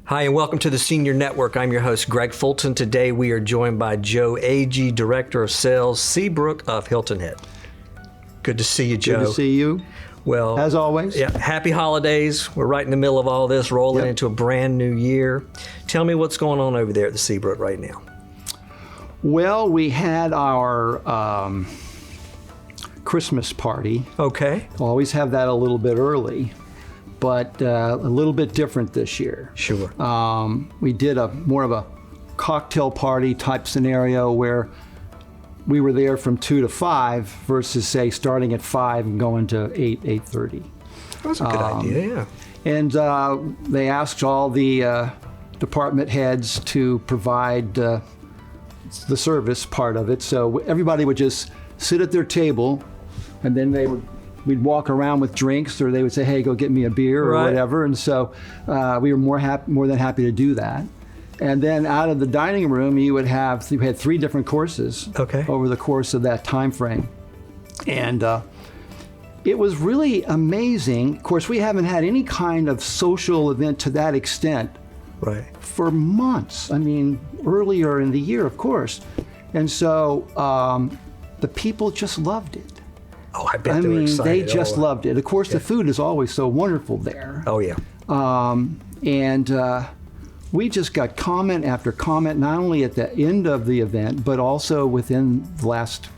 Hi, and welcome to the Senior Network. I'm your host, Greg Fulton. Today we are joined by Joe Agee, Director of Sales, Seabrook of Hilton Head. Good to see you, Joe. Good to see you. Well, as always. Yeah, happy holidays. We're right in the middle of all this, rolling into a brand new year. Tell me what's going on over there at the Seabrook right now. Well, we had our Christmas party. Okay. Always have that a little bit early, but a little bit different this year. Sure. We did more of a cocktail party type scenario where we were there from 2 to 5 versus, say, starting at 5 and going to 8, 8:30. That's a good idea, yeah. And they asked all the department heads to provide the service part of it. So everybody would just sit at their table, and then we'd walk around with drinks, or they would say, hey, go get me a beer or whatever. And so we were more than happy to do that. And then out of the dining room, you had 3 different courses over the course of that time frame. And it was really amazing. Of course, we haven't had any kind of social event to that extent for months. I mean, earlier in the year, of course. And so the people just loved it. Oh, I bet they were excited. They just loved it. Of course, the food is always so wonderful there. Oh, yeah. We just got comment after comment, not only at the end of the event, but also within the last,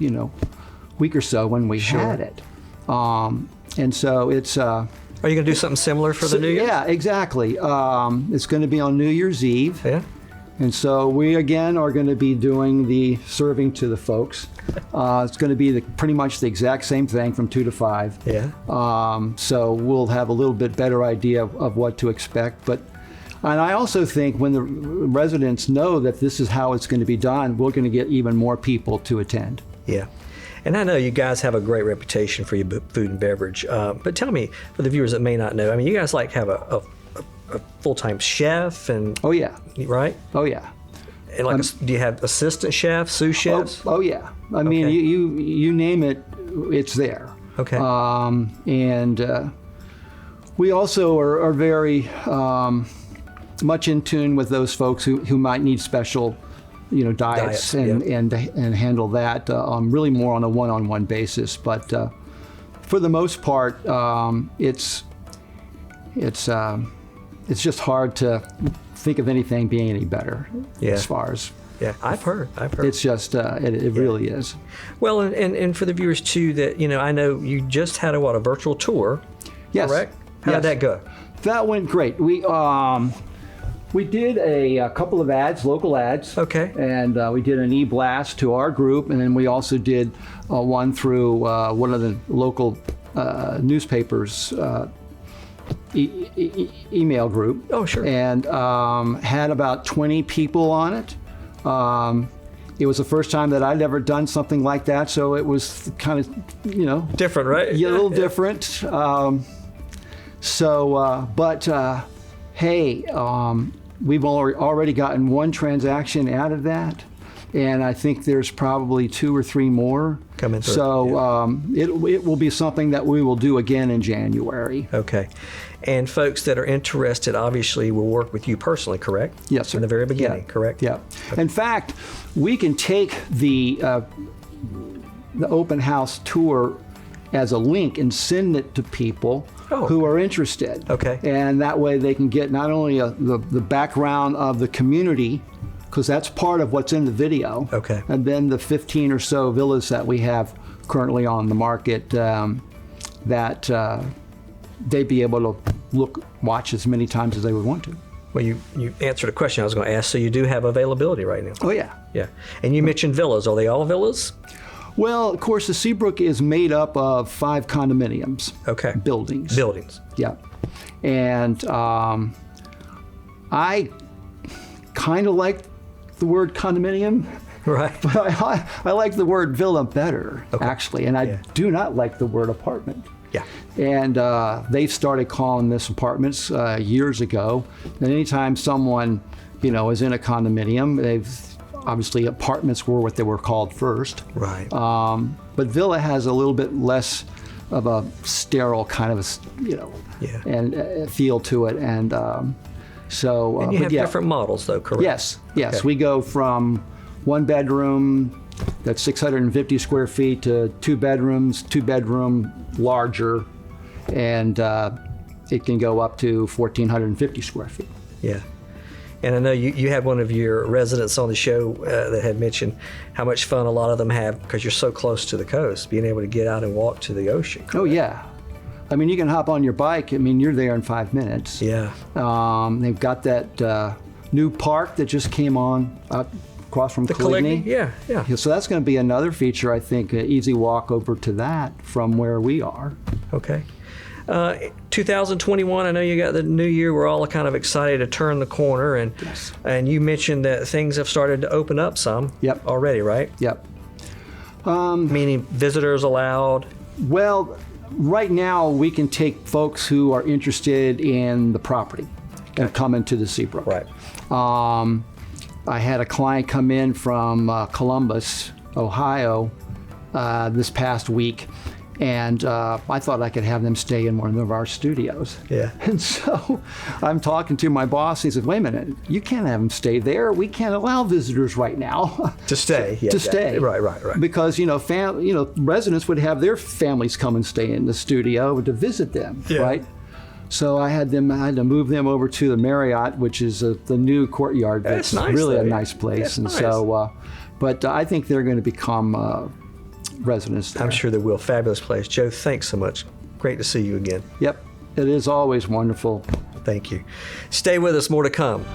week or so when we had it. And so it's... Are you going to do something similar for the New Year's? Yeah, exactly. It's going to be on New Year's Eve. Yeah. And so we, again, are going to be doing the serving to the folks. It's going to be pretty much the exact same thing from 2 to 5. Yeah. So we'll have a little bit better idea of what to expect. And I also think when the residents know that this is how it's going to be done, we're going to get even more people to attend. Yeah. And I know you guys have a great reputation for your food and beverage. But tell me, for the viewers that may not know, I mean, you guys have a full-time chef and... Oh, yeah. Right? Oh, yeah. And do you have assistant chefs, sous chefs? Oh yeah. I mean, you name it, it's there. Okay. And we also are very much in tune with those folks who might need special, diets and handle that really more on a one-on-one basis. But for the most part, it's just hard to think of anything being any better as far as... Yeah, I've heard. It's just, it really is. Well, and for the viewers too, that, I know you just had a virtual tour, correct? How did that go? That went great. We did a couple of ads, local ads. Okay. And we did an e-blast to our group, and then we also did one through one of the local newspapers, email group. Oh, sure. And had about 20 people on it. It was the first time that I'd ever done something like that, so it was kind of, different, right? Yeah, a little different. Hey, we've already gotten one transaction out of that, and I think there's probably 2 or 3 more coming through. So it will be something that we will do again in January. Okay. And folks that are interested, obviously, will work with you personally, correct? Yes, sir. From the very beginning, correct? Yeah. Okay. In fact, we can take the open house tour as a link and send it to people who are interested. Okay. And that way they can get not only the background of the community, because that's part of what's in the video. Okay. And then the 15 or so villas that we have currently on the market that they'd be able to watch as many times as they would want to. Well, you answered a question I was going to ask. So you do have availability right now? Oh, yeah. Yeah. And you mentioned villas. Are they all villas? Well, of course, the Seabrook is made up of 5 condominiums. Okay. Buildings. Yeah. And I kind of like the word condominium. Right. But I like the word villa better, actually. And I do not like the word apartment. Yeah. And they've started calling this apartments years ago. And anytime someone, is in a condominium, obviously apartments were what they were called first. Right. But villa has a little bit less of a sterile kind of, and feel to it. And So, and you have different models, though, correct? Yes. Okay. We go from 1 bedroom that's 650 square feet to 2 bedrooms, 2 bedroom larger, and it can go up to 1,450 square feet. Yeah. And I know you had one of your residents on the show that had mentioned how much fun a lot of them have because you're so close to the coast, being able to get out and walk to the ocean. Correct? Oh, yeah. I mean, you can hop on your bike. I mean, you're there in 5 minutes. Yeah. They've got that new park that just came on across from Coligny. Yeah. So that's going to be another feature, I think, an easy walk over to that from where we are. Okay. 2021, I know you got the new year. We're all kind of excited to turn the corner, and Yes. and you mentioned that things have started to open up some. Yep. Already, right? Yep. Meaning visitors allowed. Well, right now we can take folks who are interested in the property and come into the Seabrook. Right. I had a client come in from Columbus, Ohio, this past week, and I thought I could have them stay in one of our studios. Yeah. And so I'm talking to my boss. He said, "Wait a minute, you can't have them stay there. We can't allow visitors right now To stay. Yeah, to stay. Right. Because residents would have their families come and stay in the studio to visit them, Yeah. right? So I had to move them over to the Marriott, which is the new courtyard. That's nice, really though, a yeah. nice place. That's And nice. so, but I think they're going to become residents there. I'm sure they will. Fabulous place. Joe, thanks so much. Great to see you again. Yep, it is always wonderful. Thank you. Stay with us. More to come.